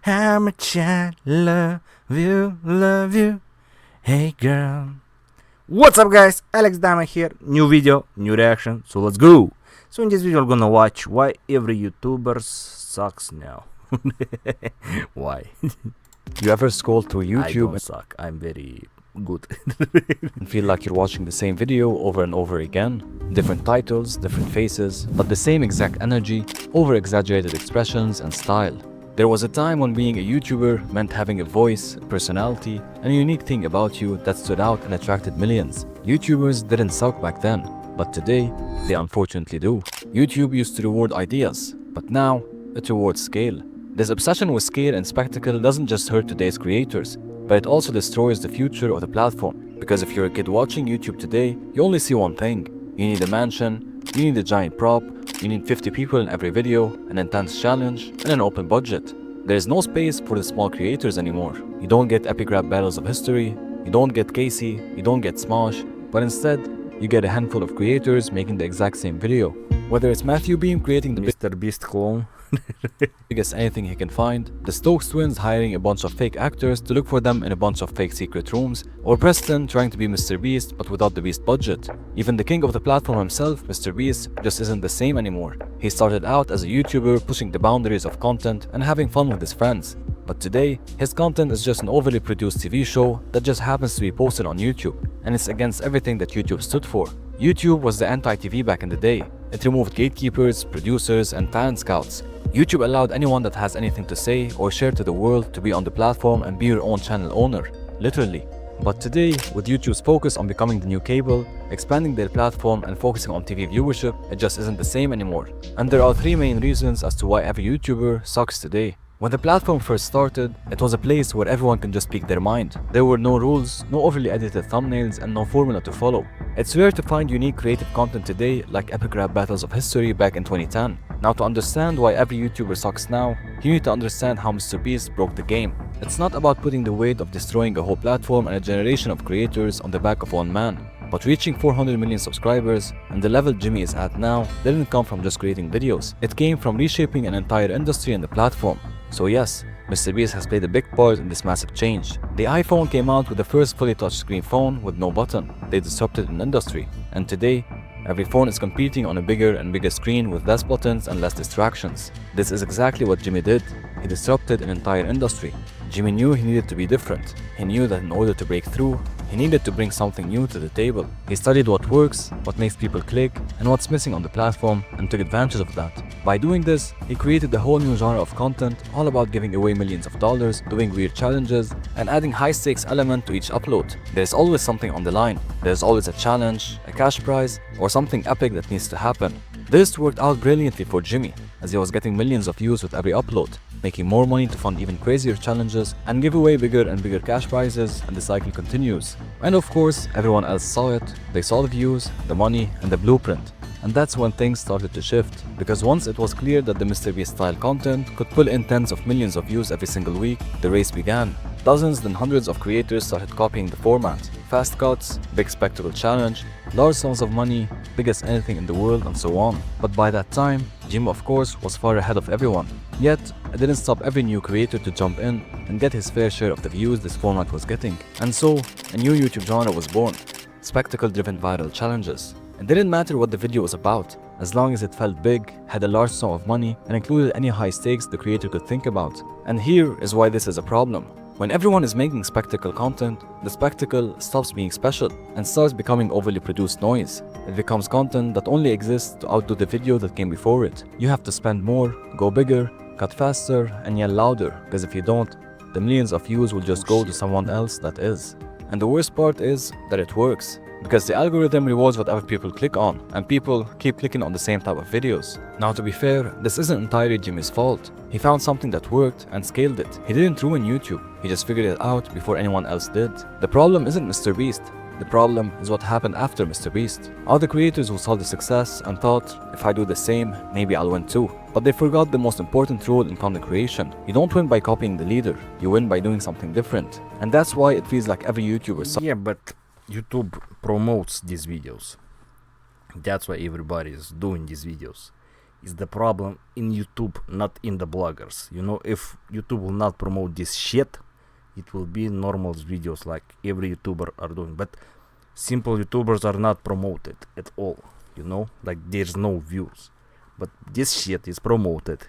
How much I love you. Hey girl. What's up guys, Alex Diamond here, new video, new reaction, so let's go. So in this video I'm gonna watch why every YouTuber sucks now. Why? You ever scroll through I YouTube don't suck, I'm very good. and feel like you're watching the same video over and over again? Different titles, different faces, but the same exact energy, over-exaggerated expressions and style. There was a time when being a YouTuber meant having a voice, personality, and a unique thing about you that stood out and attracted millions. YouTubers didn't suck back then, but today, they unfortunately do. YouTube used to reward ideas, but now, it rewards scale. This obsession with scale and spectacle doesn't just hurt today's creators, but it also destroys the future of the platform. Because if you're a kid watching YouTube today, you only see one thing. You need a mansion, you need a giant prop, you need 50 people in every video, an intense challenge, and an open budget. There is no space for the small creators anymore. You don't get epic rap battles of history, you don't get Casey, you don't get Smosh, but instead, you get a handful of creators making the exact same video. Whether it's Matthew Beam creating the Mr. Beast clone. biggest anything he can find, the Stokes twins hiring a bunch of fake actors to look for them in a bunch of fake secret rooms, or Preston trying to be Mr. Beast but without the Beast budget. Even the king of the platform himself, Mr. Beast, just isn't the same anymore. He started out as a YouTuber pushing the boundaries of content and having fun with his friends. But today, his content is just an overly produced TV show that just happens to be posted on YouTube, and it's against everything that YouTube stood for. YouTube was the anti-TV back in the day. It removed gatekeepers, producers, and talent scouts. YouTube allowed anyone that has anything to say or share to the world to be on the platform and be your own channel owner, literally. But today, with YouTube's focus on becoming the new cable, expanding their platform and focusing on TV viewership, it just isn't the same anymore. And there are three main reasons as to why every YouTuber sucks today. When the platform first started, it was a place where everyone can just speak their mind. There were no rules, no overly edited thumbnails, and no formula to follow. It's rare to find unique creative content today like epic rap battles of history back in 2010. Now to understand why every YouTuber sucks now, you need to understand how Mr. Beast broke the game. It's not about putting the weight of destroying a whole platform and a generation of creators on the back of one man. But reaching 400 million subscribers and the level Jimmy is at now didn't come from just creating videos. It came from reshaping an entire industry and the platform. So yes, Mr. Beast has played a big part in this massive change. The iPhone came out with the first fully touchscreen phone with no button. They disrupted an industry. And today, every phone is competing on a bigger and bigger screen with less buttons and less distractions. This is exactly what Jimmy did. He disrupted an entire industry. Jimmy knew he needed to be different. He knew that in order to break through, he needed to bring something new to the table. He studied what works, what makes people click, and what's missing on the platform, and took advantage of that. By doing this, he created a whole new genre of content all about giving away millions of dollars, doing weird challenges, and adding high-stakes element to each upload. There's always something on the line. There's always a challenge, a cash prize, or something epic that needs to happen. This worked out brilliantly for Jimmy, as he was getting millions of views with every upload, making more money to fund even crazier challenges and give away bigger and bigger cash prizes, and the cycle continues. And of course, everyone else saw it. They saw the views, the money, and the blueprint. And that's when things started to shift, because once it was clear that the Mr. Beast style content could pull in tens of millions of views every single week, the race began. Dozens then hundreds of creators started copying the format. Fast cuts, big spectacle challenge, large sums of money, biggest anything in the world, and so on. But by that time, Jim of course was far ahead of everyone. Yet, it didn't stop every new creator to jump in and get his fair share of the views this format was getting. And so, a new YouTube genre was born. Spectacle-driven viral challenges. It didn't matter what the video was about, as long as it felt big, had a large sum of money, and included any high stakes the creator could think about. And here is why this is a problem. When everyone is making spectacle content, the spectacle stops being special and starts becoming overly produced noise. It becomes content that only exists to outdo the video that came before it. You have to spend more, go bigger, cut faster, and yell louder, because if you don't, the millions of views will just go to someone else that is. And the worst part is that it works, because the algorithm rewards whatever people click on, and people keep clicking on the same type of videos. Now to be fair, this isn't entirely Jimmy's fault. He found something that worked and scaled it. He didn't ruin YouTube, he just figured it out before anyone else did. The problem isn't Mr. Beast. The problem is what happened after Mr. Beast. All the creators who saw the success and thought, if I do the same, maybe I'll win too. But they forgot the most important rule in content creation. You don't win by copying the leader, you win by doing something different. And that's why it feels like every YouTuber sucks. Yeah, but YouTube promotes these videos. That's why everybody is doing these videos. is the problem in YouTube, not in the bloggers. You know, if YouTube will not promote this shit, it will be normal videos like every YouTuber are doing. But simple YouTubers are not promoted at all. You know, like there's no views. But this shit is promoted.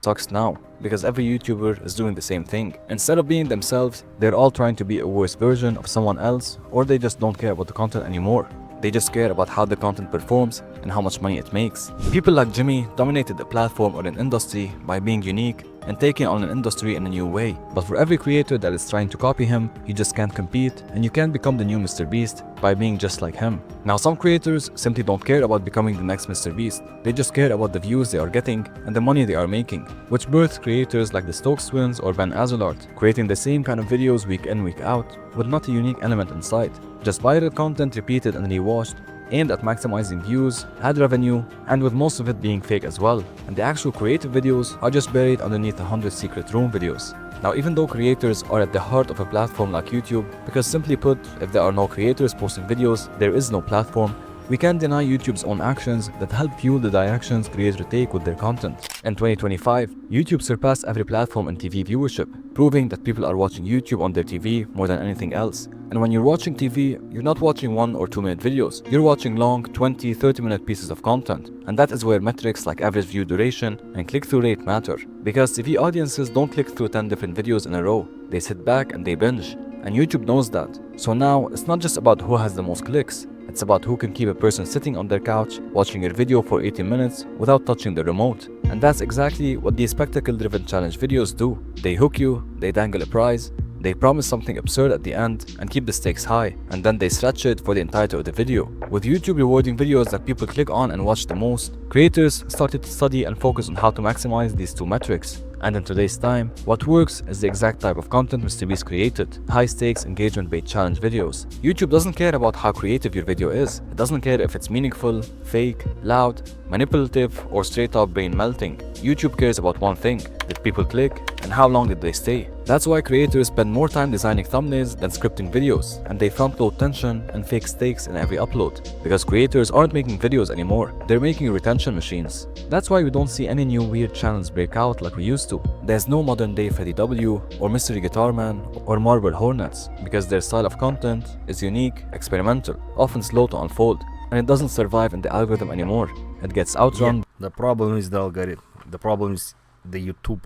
Sucks now, because every YouTuber is doing the same thing. Instead of being themselves, they're all trying to be a worse version of someone else, or they just don't care about the content anymore. They just care about how the content performs and how much money it makes. People like Jimmy dominated the platform or an industry by being unique and taking on an industry in a new way. But for every creator that is trying to copy him, you just can't compete, and you can't become the new Mr. Beast by being just like him. Now, some creators simply don't care about becoming the next Mr. Beast. They just care about the views they are getting and the money they are making, which birthed creators like the Stokes twins or Ben Azulart, creating the same kind of videos week in, week out, with not a unique element inside. Just viral content repeated and rewatched, aimed at maximizing views, ad revenue, and with most of it being fake as well. And the actual creative videos are just buried underneath 100 secret room videos. Now, even though creators are at the heart of a platform like YouTube, because simply put, if there are no creators posting videos, there is no platform, we can't deny YouTube's own actions that help fuel the directions creators take with their content. In 2025, YouTube surpassed every platform in TV viewership, proving that people are watching YouTube on their TV more than anything else. And when you're watching TV, you're not watching 1 or 2 minute videos, you're watching long 20, 30 minute pieces of content. And that is where metrics like average view duration and click-through rate matter. Because TV audiences don't click through 10 different videos in a row, they sit back and they binge. And YouTube knows that. So now, it's not just about who has the most clicks, it's about who can keep a person sitting on their couch watching your video for 80 minutes without touching the remote. And that's exactly what these spectacle-driven challenge videos do. They hook you, they dangle a prize, they promise something absurd at the end and keep the stakes high, and then they stretch it for the entirety of the video. With YouTube rewarding videos that people click on and watch the most, creators started to study and focus on how to maximize these two metrics. And in today's time, what works is the exact type of content Mr. Beast created: high-stakes, engagement-based challenge videos. YouTube doesn't care about how creative your video is. It doesn't care if it's meaningful, fake, loud, manipulative, or straight-up brain-melting. YouTube cares about one thing: did people click, and how long did they stay? That's why creators spend more time designing thumbnails than scripting videos, and they front-load tension and fake stakes in every upload. Because creators aren't making videos anymore, they're making retention machines. That's why we don't see any new weird channels break out like we used to. There's no modern day Freddie W, or Mystery Guitar Man, or Marble Hornets, because their style of content is unique, experimental, often slow to unfold, and it doesn't survive in the algorithm anymore. It gets outrun. Yeah, the problem is the algorithm. The problem is the YouTube,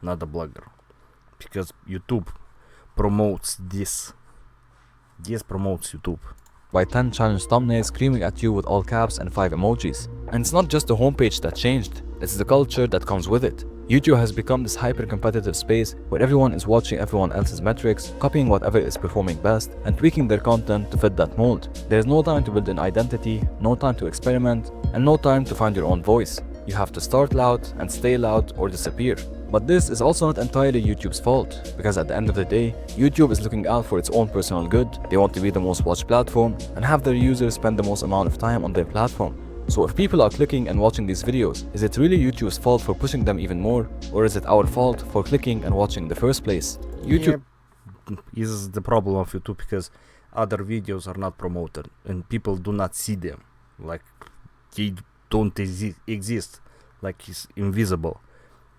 not the blogger. Because YouTube promotes this. This promotes YouTube. By 10 challenge thumbnails screaming at you with all caps and 5 emojis. And it's not just the homepage that changed, it's the culture that comes with it. YouTube has become this hyper-competitive space where everyone is watching everyone else's metrics, copying whatever is performing best, and tweaking their content to fit that mold. There's no time to build an identity, no time to experiment, and no time to find your own voice. You have to start loud and stay loud or disappear. But this is also not entirely YouTube's fault, because at the end of the day, YouTube is looking out for its own personal good. They want to be the most watched platform and have their users spend the most amount of time on their platform. So if people are clicking and watching these videos, is it really YouTube's fault for pushing them even more, or is it our fault for clicking and watching in the first place? YouTube is the problem of YouTube, because other videos are not promoted and people do not see them, like they don't exist, like it's invisible.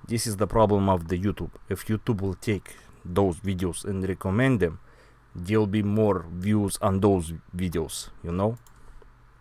This is the problem of the YouTube. If YouTube will take those videos and recommend them, there'll be more views on those videos, you know?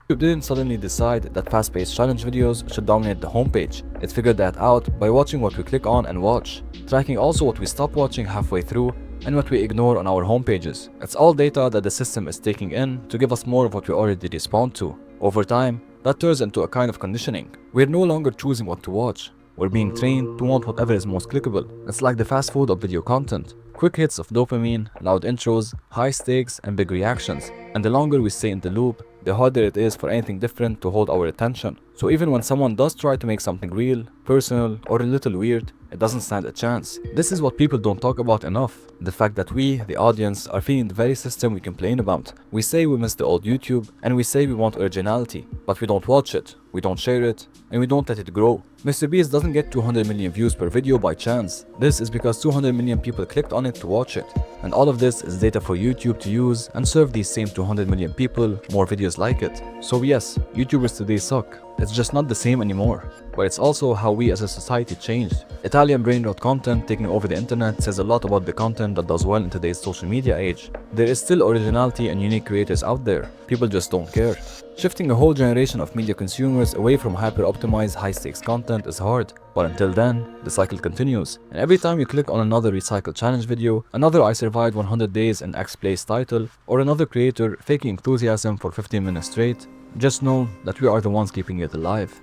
YouTube didn't suddenly decide that fast-paced challenge videos should dominate the homepage. It figured that out by watching what we click on and watch, tracking also what we stop watching halfway through and what we ignore on our homepages. It's all data that the system is taking in to give us more of what we already respond to. Over time, that turns into a kind of conditioning. We're no longer choosing what to watch. We're being trained to want whatever is most clickable. It's like the fast food of video content. Quick hits of dopamine, loud intros, high stakes, and big reactions. And the longer we stay in the loop, the harder it is for anything different to hold our attention. So even when someone does try to make something real, personal, or a little weird, it doesn't stand a chance. This is what people don't talk about enough. The fact that we, the audience, are feeding the very system we complain about. We say we miss the old YouTube, and we say we want originality, but we don't watch it, we don't share it, and we don't let it grow. Mr. Beast doesn't get 200 million views per video by chance. This is because 200 million people clicked on it to watch it. And all of this is data for YouTube to use and serve these same 200 million people more videos like it. So yes, YouTubers today suck. It's just not the same anymore. But it's also how we as a society changed. Italian brain rot content taking over the internet says a lot about the content that does well in today's social media age. There is still originality and unique creators out there. People just don't care. Shifting a whole generation of media consumers away from hyper-optimized high-stakes content is hard, but until then, the cycle continues. And every time you click on another recycle challenge video, another I survived 100 days in X place title, or another creator faking enthusiasm for 15 minutes straight, just know that we are the ones keeping it alive.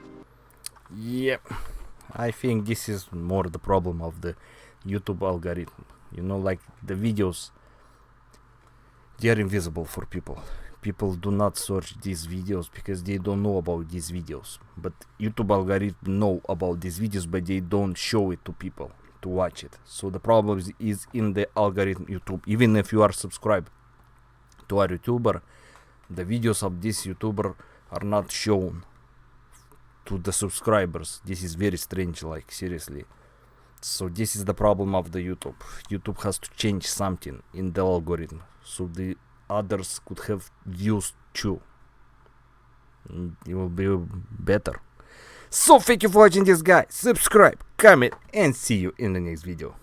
Yep, I think this is more the problem of the YouTube algorithm. You know, like the videos, they are invisible for people. People do not search these videos because they don't know about these videos. But YouTube algorithm know about these videos, but they don't show it to people to watch it. So the problem is in the algorithm YouTube. Even if you are subscribed to a YouTuber, the videos of this YouTuber are not shown to the subscribers. This is very strange, like seriously. So this is the problem of the YouTube. YouTube has to change something in the algorithm so the others could have views too. It will be better. So thank you for watching this guy. Subscribe, comment, and see you in the next video.